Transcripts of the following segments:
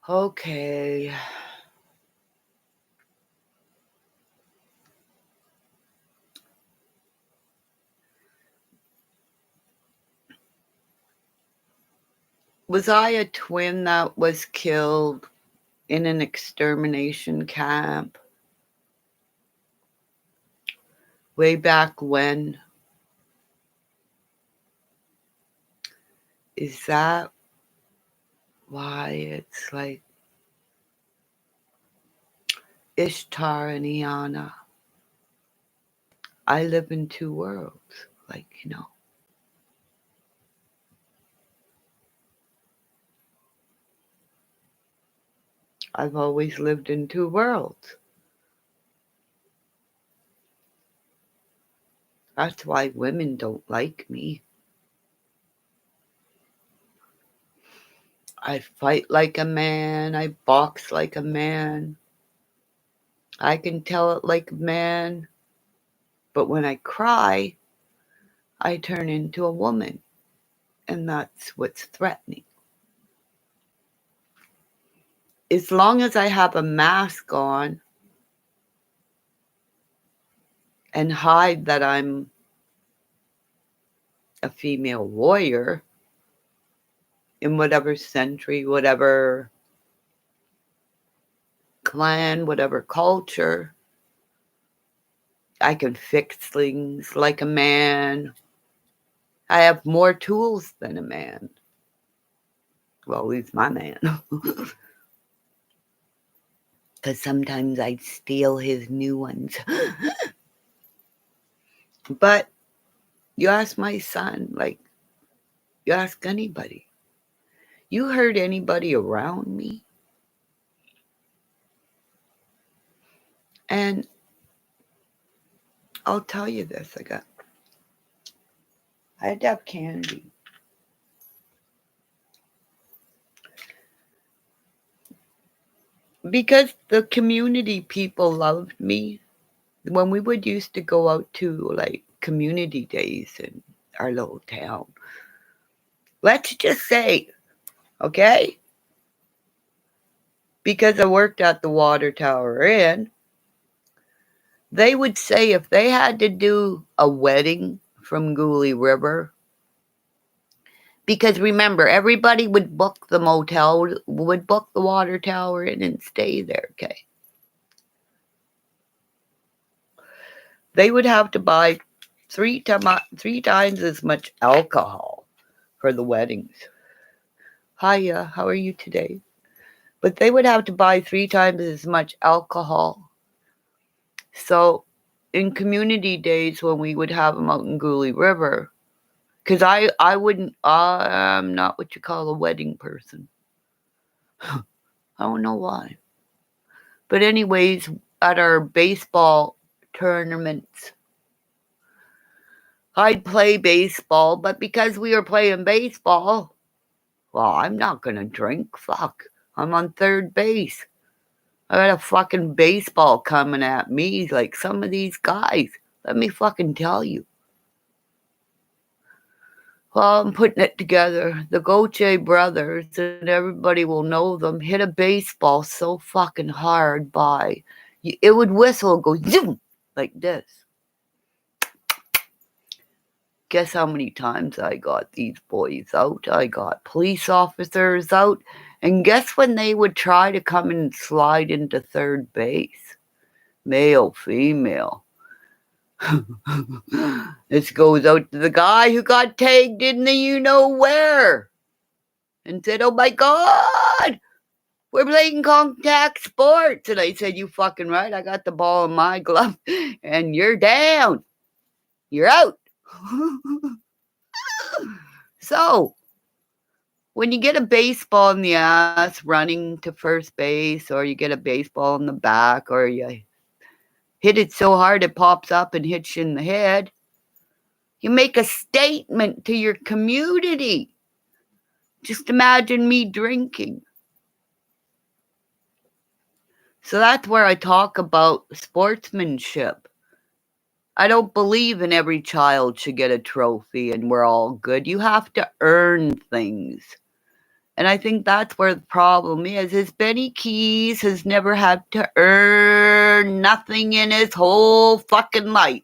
Okay. Was I a twin that was killed in an extermination camp way back when? Is that why it's like Ishtar and Iana? I live in two worlds, like. I've always lived in two worlds. That's why women don't like me. I fight like a man. I box like a man. I can tell it like a man. But when I cry, I turn into a woman. And that's what's threatening. As long as I have a mask on and hide that I'm a female warrior in whatever century, whatever clan, whatever culture, I can fix things like a man. I have more tools than a man. Well, at least my man. Because sometimes I steal his new ones. But you ask my son, you ask anybody. You hurt anybody around me? And I'll tell you this, I had to have candy. Because the community people loved me. When we would used to go out to community days in our little town. Let's just say, okay? Because I worked at the Water Tower Inn, they would say if they had to do a wedding from Gully River, because remember, everybody would book the motel, would book the Water Tower Inn and stay there, okay? They would have to buy three times as much alcohol for the weddings. Hiya, how are you today? But they would have to buy 3 times as much alcohol. So in community days when we would have them out in Gully River, because I'm not what you call a wedding person. I don't know why. But anyways, at our baseball tournaments, I'd play baseball, but because we were playing baseball, well, I'm not going to drink. Fuck. I'm on third base. I got a fucking baseball coming at me like some of these guys. Let me fucking tell you. Well, I'm putting it together. The Goche brothers, and everybody will know them, hit a baseball so fucking hard by. It would whistle and go zoom like this. Guess how many times I got these boys out? I got police officers out. And guess when they would try to come and slide into third base? Male, female. This goes out to the guy who got tagged in the you-know-where and said, oh my God, we're playing contact sports. And I said, you fucking right, I got the ball in my glove and you're down. You're out. So, when you get a baseball in the ass running to first base, or you get a baseball in the back, or you hit it so hard it pops up and hits you in the head, you make a statement to your community. Just imagine me drinking. So that's where I talk about sportsmanship. I don't believe in every child should get a trophy and we're all good. You have to earn things. And I think that's where the problem is Benny Keys has never had to earn nothing in his whole fucking life.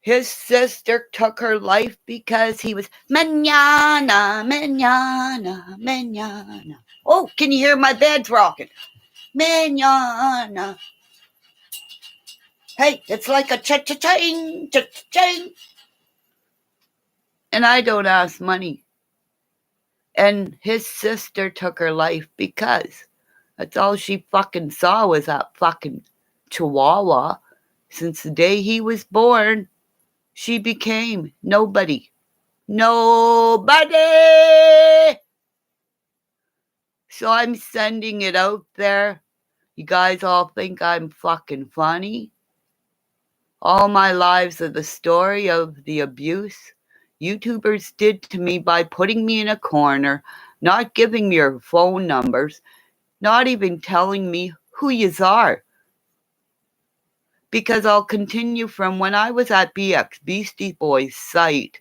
His sister took her life because he was manana, manana, manana. Oh, can you hear my bed's rocking? Manana. Hey, it's like a cha-cha-ching, cha-cha-ching. And I don't ask money. And his sister took her life because that's all she fucking saw was that fucking chihuahua. Since the day he was born, she became nobody. Nobody! So I'm sending it out there. You guys all think I'm fucking funny? All my lives are the story of the abuse YouTubers did to me by putting me in a corner, not giving me your phone numbers, not even telling me who yous are. Because I'll continue from when I was at BX, Beastie Boys' site.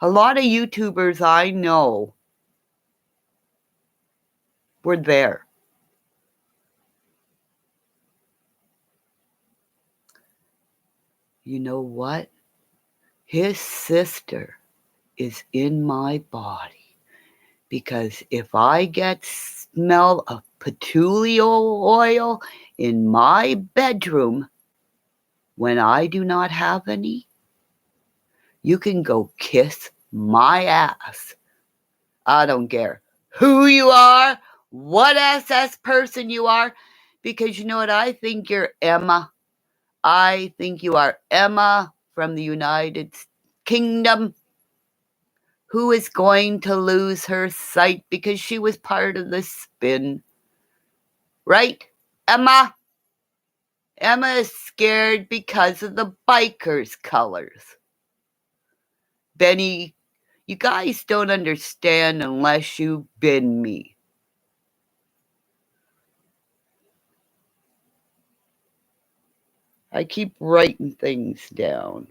A lot of YouTubers I know were there. You know what? His sister is in my body. Because if I get smell of patchouli oil in my bedroom when I do not have any, you can go kiss my ass. I don't care who you are, what SS person you are, because you know what? I think you're Emma. I think you are Emma from the United Kingdom, who is going to lose her sight because she was part of the spin. Right, Emma? Emma is scared because of the bikers' colors. Benny, you guys don't understand unless you've been me. I keep writing things down.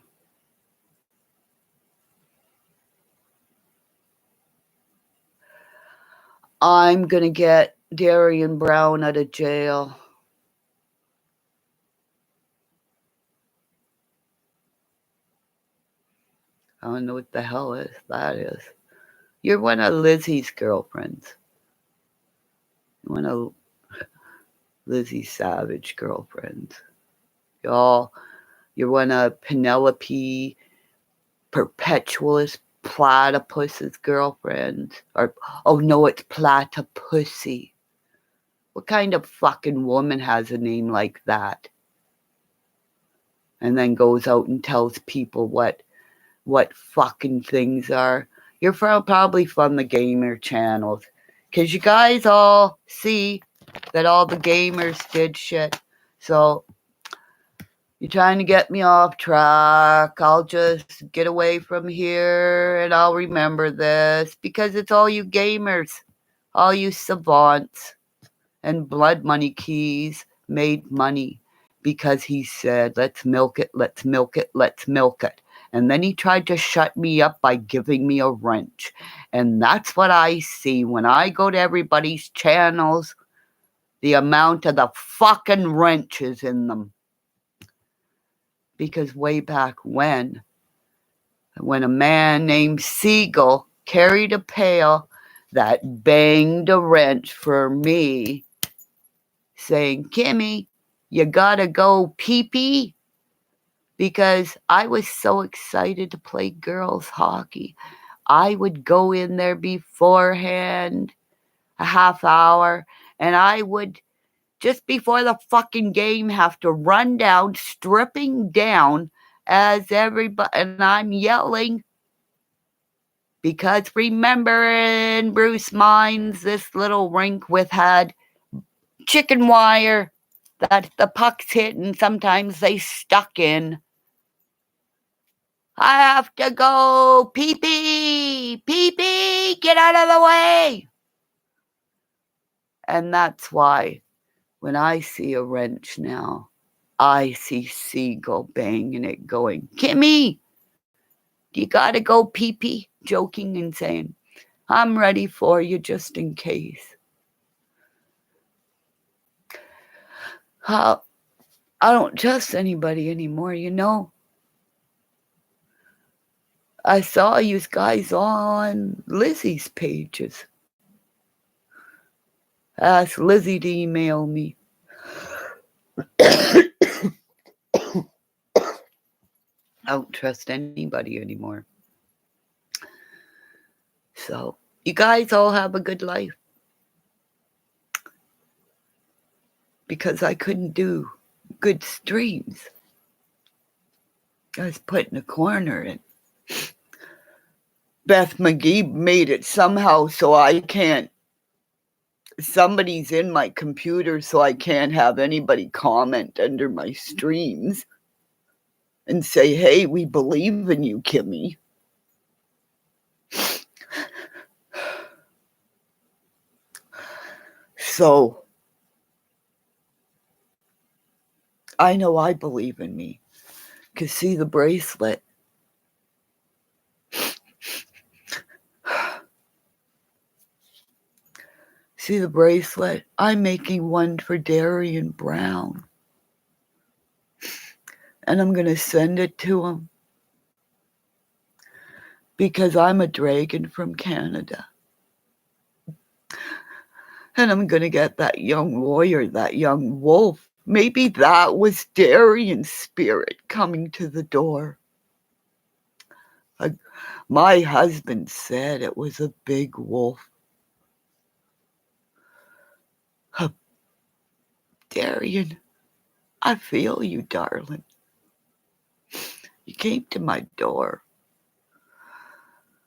I'm going to get Darian Brown out of jail. I don't know what the hell that is. You're one of Lizzie's girlfriends. One of Lizzie Savage girlfriends. You're one of Penelope Perpetualist Platypus's girlfriends. Or, oh no, it's Platypussy. What kind of fucking woman has a name like that? And then goes out and tells people what fucking things are. You're probably from the gamer channels. Because you guys all see that all the gamers did shit. So you're trying to get me off track. I'll just get away from here and I'll remember this. Because it's all you gamers. All you savants. And Blood Money Keys made money. Because he said, let's milk it, let's milk it, let's milk it. And then he tried to shut me up by giving me a wrench. And that's what I see when I go to everybody's channels. The amount of the fucking wrenches in them. Because way back when a man named Siegel carried a pail that banged a wrench for me, saying, Kimmy, you gotta go pee-pee. Because I was so excited to play girls hockey. I would go in there beforehand, a half hour, and I would, just before the fucking game, have to run down, stripping down as everybody, and I'm yelling. Because remember in Bruce Mines, this little rink had chicken wire that the pucks hit and sometimes they stuck in. I have to go pee-pee, pee-pee, get out of the way. And that's why when I see a wrench now, I see Siegel banging it going, Kimmy, you got to go pee-pee. joking and saying, I'm ready for you just in case. How I don't trust anybody anymore, you know. I saw you guys on Lizzie's pages. Ask Lizzie to email me. I don't trust anybody anymore. So, you guys all have a good life. Because I couldn't do good streams. I was put in a corner, and Beth McGee made it somehow so I can't. Somebody's in my computer so I can't have anybody comment under my streams and say, hey, we believe in you, Kimmy. So I know I believe in me. Because see the bracelet. See the bracelet? I'm making one for Darian Brown. And I'm going to send it to him. Because I'm a dragon from Canada. And I'm going to get that young warrior, that young wolf. Maybe that was Darian's spirit coming to the door. My husband said it was a big wolf. Darian, I feel you, darling. You came to my door.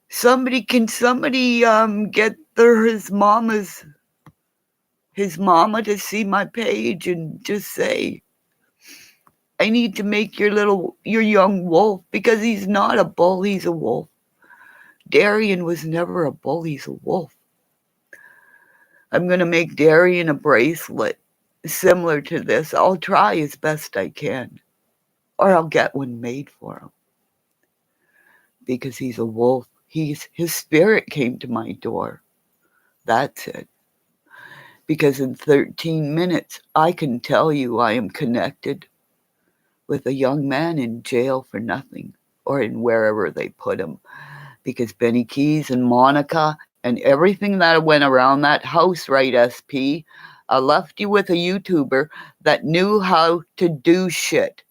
Somebody get his mama to see my page and just say, I need to make your young wolf, because he's not a bull, he's a wolf. Darian was never a bull, he's a wolf. I'm going to make Darian a bracelet similar to this. I'll try as best I can. Or I'll get one made for him. Because he's a wolf. His spirit came to my door. That's it. Because in 13 minutes, I can tell you I am connected with a young man in jail for nothing, or in wherever they put him. Because Benny Keys and Monica and everything that went around that house, right, SP, I left you with a YouTuber that knew how to do shit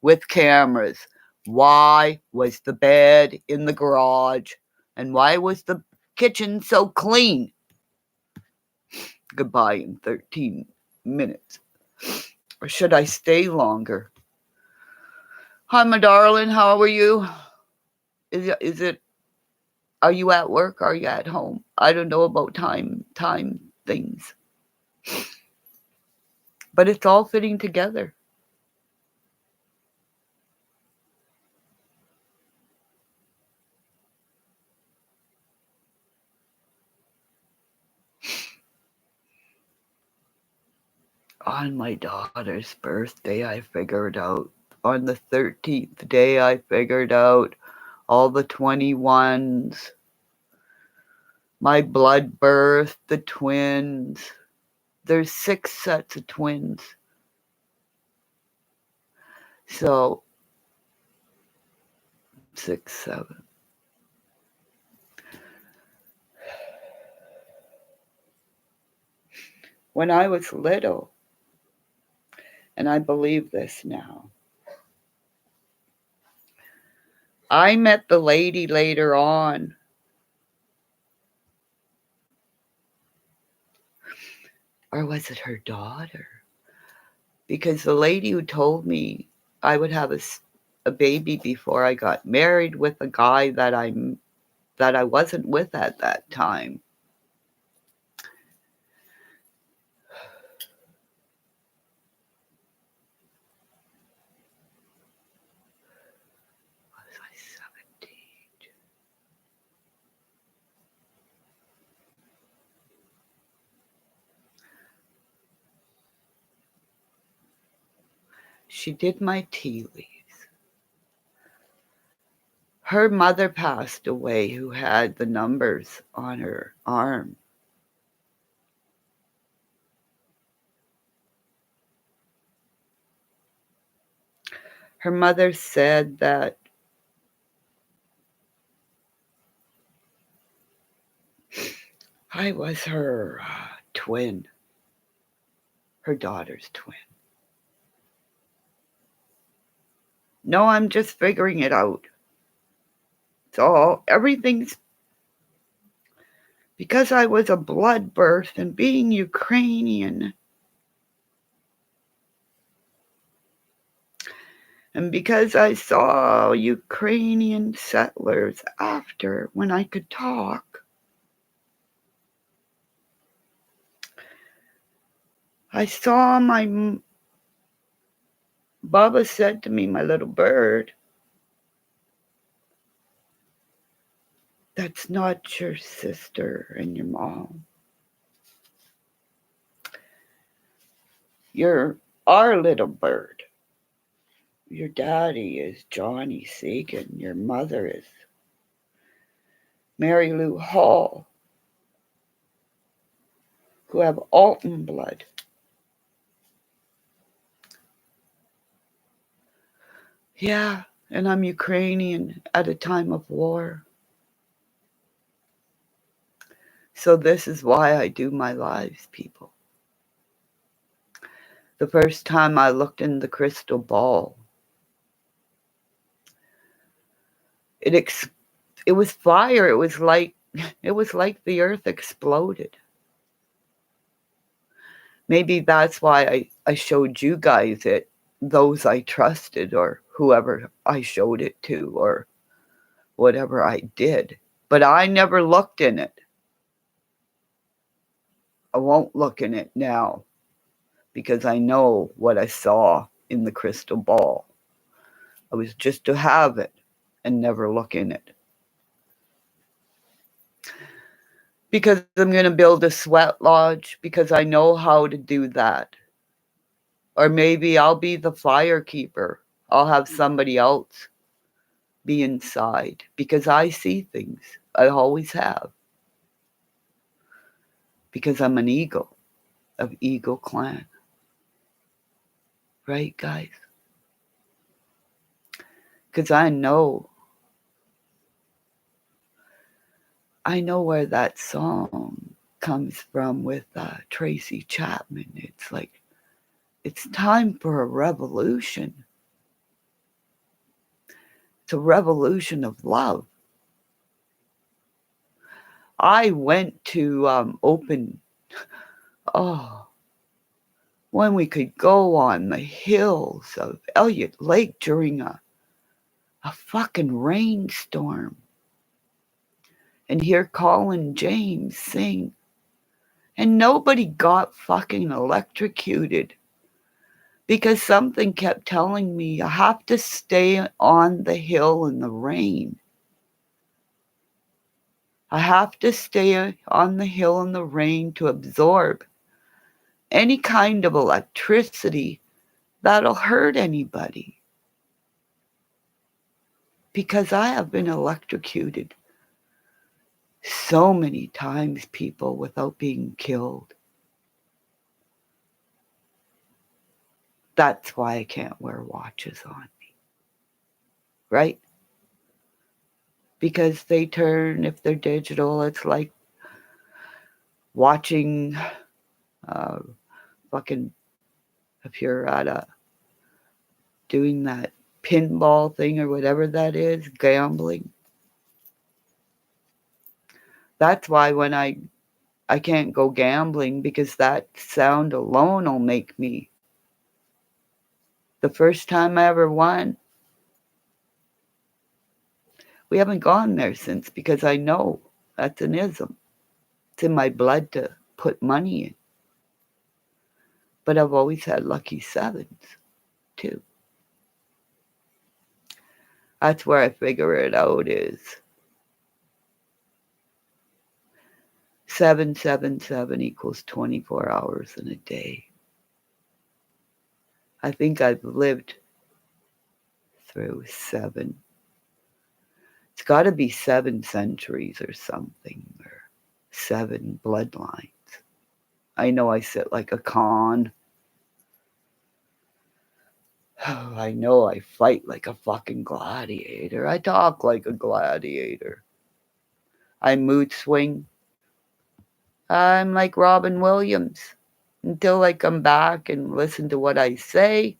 with cameras. Why was the bed in the garage? And why was the kitchen so clean? Goodbye in 13 minutes. Or should I stay longer? Hi, my darling. How are you? Are you at work? Are you at home? I don't know about time things. But it's all fitting together. On my daughter's birthday, I figured out. On the 13th day, I figured out all the 21s. My blood birth, the twins. There's 6 sets of twins. So, 6, 7. When I was little, and I believe this now, I met the lady later on. Or was it her daughter? Because the lady who told me I would have a baby before I got married with a guy that I wasn't with at that time. Was I 17? She did my tea leaves. Her mother passed away who had the numbers on her arm. Her mother said that I was her twin, her daughter's twin. No, I'm just figuring it out. So everything's because I was a blood birth and being Ukrainian. And because I saw Ukrainian settlers after when I could talk, I saw Baba said to me, my little bird, that's not your sister and your mom. You're our little bird. Your daddy is Johnny Sagan. Your mother is Mary Lou Hall, who have Alton blood. Yeah, and I'm Ukrainian at a time of war. So this is why I do my lives, people. The first time I looked in the crystal ball, it was fire. It was like the earth exploded. Maybe that's why I showed you guys it, those I trusted or whoever I showed it to or whatever I did. But I never looked in it. I won't look in it now because I know what I saw in the crystal ball. I was just to have it and never look in it. Because I'm going to build a sweat lodge because I know how to do that. Or maybe I'll be the fire keeper. I'll have somebody else be inside because I see things. I always have. Because I'm an eagle of Eagle Clan. Right, guys? Because I know where that song comes from with Tracy Chapman. It's like, it's time for a revolution. It's a revolution of love. I went to when we could go on the hills of Elliott Lake during a fucking rainstorm and hear Colin James sing. And nobody got fucking electrocuted because something kept telling me I have to stay on the hill in the rain. I have to stay on the hill in the rain to absorb any kind of electricity that'll hurt anybody. Because I have been electrocuted so many times, people, without being killed. That's why I can't wear watches on me. Right? Because they turn, if they're digital, it's like watching fucking, if you're at doing that pinball thing or whatever that is, gambling. That's why when I can't go gambling because that sound alone will make me. The first time I ever won, we haven't gone there since because I know that's an ism. It's in my blood to put money in. But I've always had lucky sevens, too. That's where I figure it out is 777 equals 24 hours in a day. I think I've lived through 7. It's got to be 7 centuries or something, or 7 bloodlines. I know I sit like a con. I know I fight like a fucking gladiator. I talk like a gladiator. I mood swing. I'm like Robin Williams. Until I come back and listen to what I say,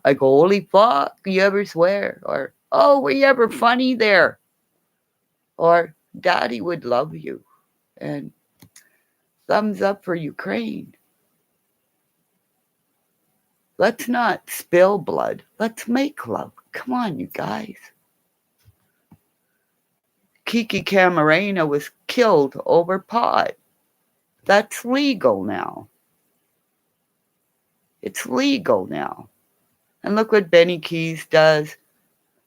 I go, holy fuck, you ever swear? Or, oh, were you ever funny there? Or, daddy would love you. And thumbs up for Ukraine. Let's not spill blood. Let's make love. Come on, you guys. Kiki Camarena was killed over pot. That's legal now. It's legal now. And look what Benny Keys does.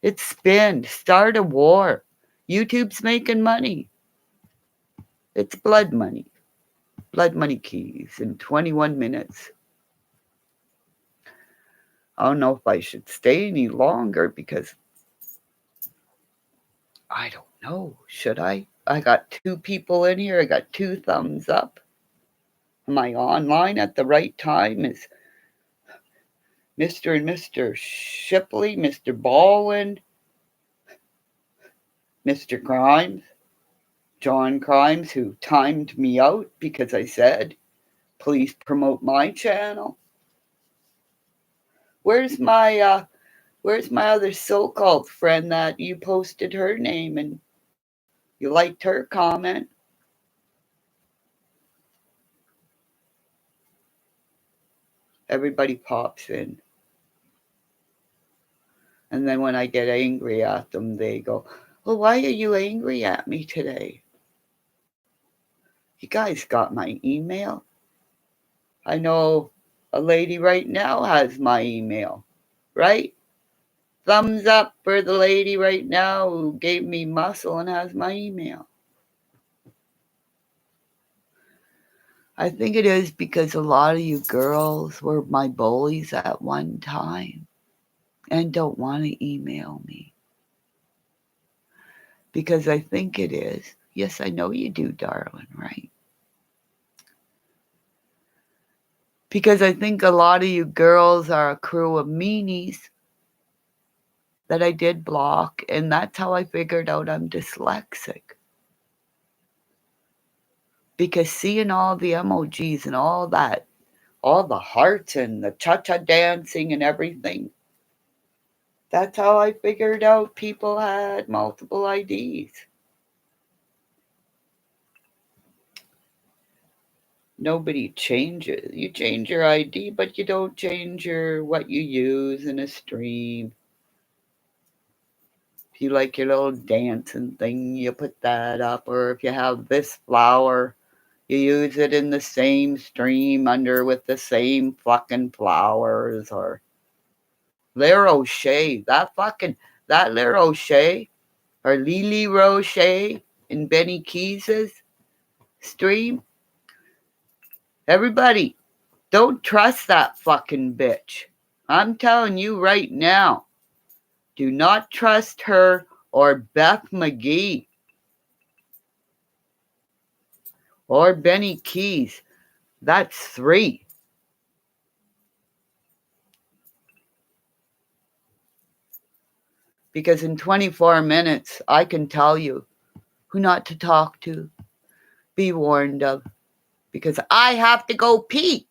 It's spin. Start a war. YouTube's making money. It's blood money. Blood money keys in 21 minutes. I don't know if I should stay any longer because I don't know. Should I? I got 2 people in here. I got 2 thumbs up. Am I online at the right time? Is Mr. and Mr. Shipley, Mr. Baldwin, Mr. Grimes, John Grimes, who timed me out because I said, please promote my channel. Where's my other so-called friend that you posted her name and you liked her comment? Everybody pops in. And then when I get angry at them, they go, well, why are you angry at me today? You guys got my email? I know a lady right now has my email, right? Thumbs up for the lady right now who gave me muscle and has my email. I think it is because a lot of you girls were my bullies at one time and don't want to email me. Because I think it is. Yes, I know you do, darling, right? Because I think a lot of you girls are a crew of meanies that I did block, and that's how I figured out I'm dyslexic. Because seeing all the emojis and all that, all the hearts and the cha-cha dancing and everything, that's how I figured out people had multiple IDs. Nobody changes. You change your ID, but you don't change what you use in a stream. If you like your little dancing thing, you put that up. Or if you have this flower, you use it in the same stream under with the same fucking flowers. Or Lair O'Shea, that Lair O'Shea, or Lily Roche in Benny Keys's stream. Everybody, don't trust that fucking bitch. I'm telling you right now. Do not trust her or Beth McGee or Benny Keys. That's 3. Because in 24 minutes, I can tell you who not to talk to. Be warned of. Because I have to go pee.